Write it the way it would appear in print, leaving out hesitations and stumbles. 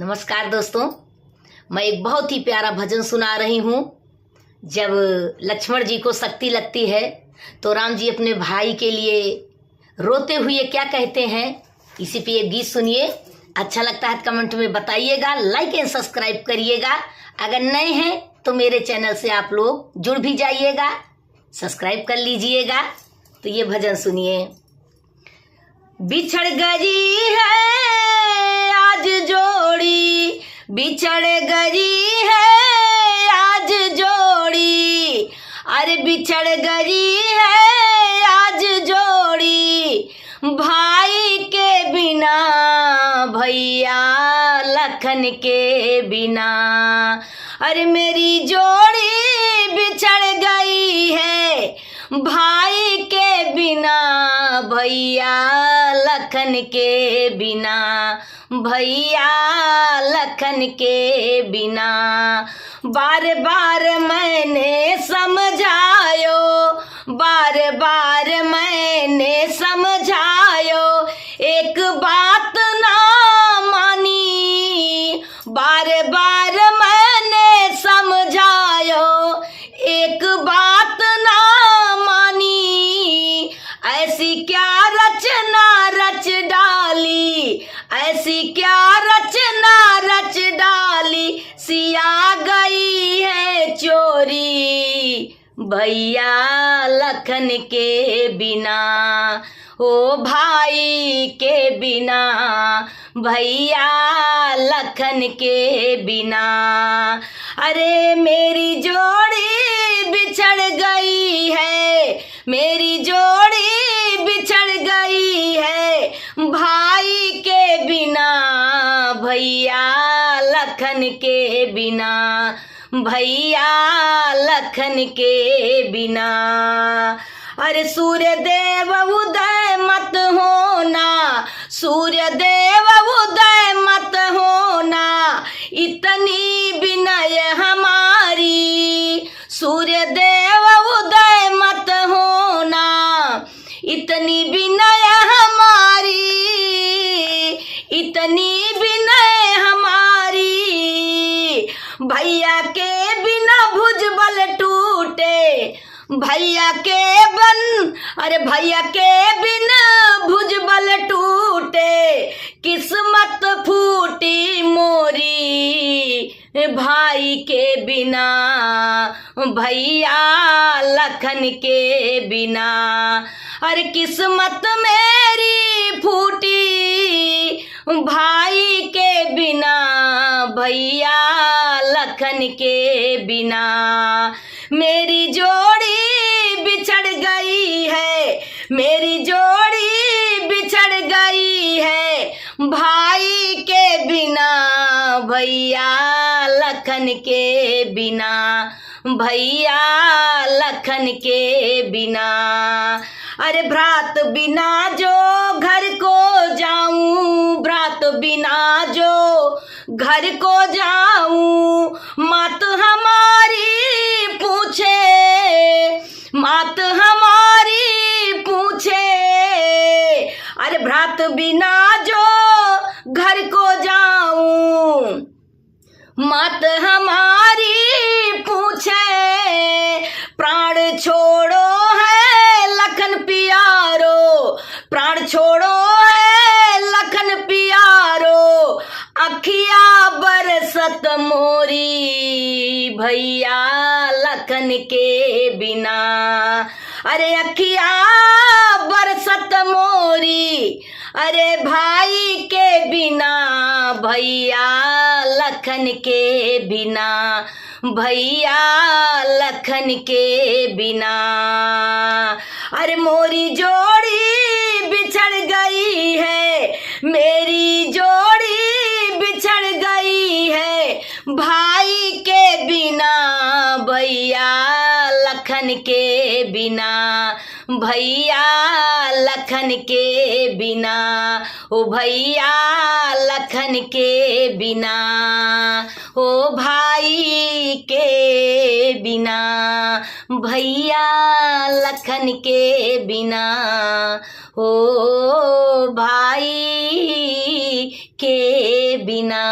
नमस्कार दोस्तों, मैं एक बहुत ही प्यारा भजन सुना रही हूँ। जब लक्ष्मण जी को शक्ति लगती है तो राम जी अपने भाई के लिए रोते हुए क्या कहते हैं, इसी पे ये गीत सुनिए। अच्छा लगता है तो कमेंट में बताइएगा, लाइक एंड सब्सक्राइब करिएगा। अगर नए हैं तो मेरे चैनल से आप लोग जुड़ भी जाइएगा, सब्सक्राइब कर लीजिएगा। तो ये भजन सुनिए। बिछड़ गई है आज जोड़ी, बिछड़ गई है आज जोड़ी, अरे बिछड़ गई है आज जोड़ी, भाई के बिना भैया लखन के बिना, अरे मेरी जोड़ी बिछड़ गई है भाई के बिना, भैया लखन के बिना, भैया लखन के बिना। बार बार मैंने समझायो, बार बार मैंने समझायो, एक बात ना मानी, बार बार मैंने समझायो, एक बात ना मानी, ऐसी क्या रचना रच डाली, ऐसी क्या रचना रच डाली, सिया गई है चोरी भैया लखन के बिना, ओ भाई के बिना, भैया लखन के बिना। अरे मेरी जोड़ी बिछड़ गई है, मेरी जोड़ी बिछड़ गई है, भाई के बिना, भैया लखन के बिना, भैया लखन के बिना। अरे सूर्य देव उदय मत होना, सूर्य देव उदय मत होना, इतनी विनय हमारी, सूर्य देव उदय मत होना, इतनी विनय हमारी, इतनी विनय हमारी, भैया के बिना भुजबल टूटे, भैया के बन, अरे भैया के बिना भुजबल टूटे, किस्मत फूटी मोरी भाई के बिना, भैया लखन के बिना। अरे किस्मत मेरी फूटी भाई के बिना, भैया लखन के बिना। मेरी जोड़ी बिछड़ गई है, मेरी जोड़ी बिछड़ गई है, भाई के बिना, भैया लखन के बिना, भैया लखन के बिना। अरे भ्रात बिना जो घर को जाऊं, भ्रात बिना जो घर को जाऊं, मात हमारी पूछे, मात हमारी पूछे, अरे भ्रात बिना जो घर को जाऊं, मात हमारी पूछे, प्राण छोड़ो है लखन पियारो, प्राण छोड़ो है लखन पियारो, अखिया बरसत मोरी भैया लखन के बिना, अरे अखिया बरसत मोरी, अरे भाई के बिना, भैया लखन के बिना, भैया लखन के बिना। अरे मोरी जोड़ी बिछड़ गई है, मेरी जोड़ी बिछड़ गई है, भाई के बिना, भैया लखन के बिना, भैया लखन के बिना, ओ भैया लखन के बिना, ओ भाई के बिना, भैया लखन के बिना, हो भाई के बिना।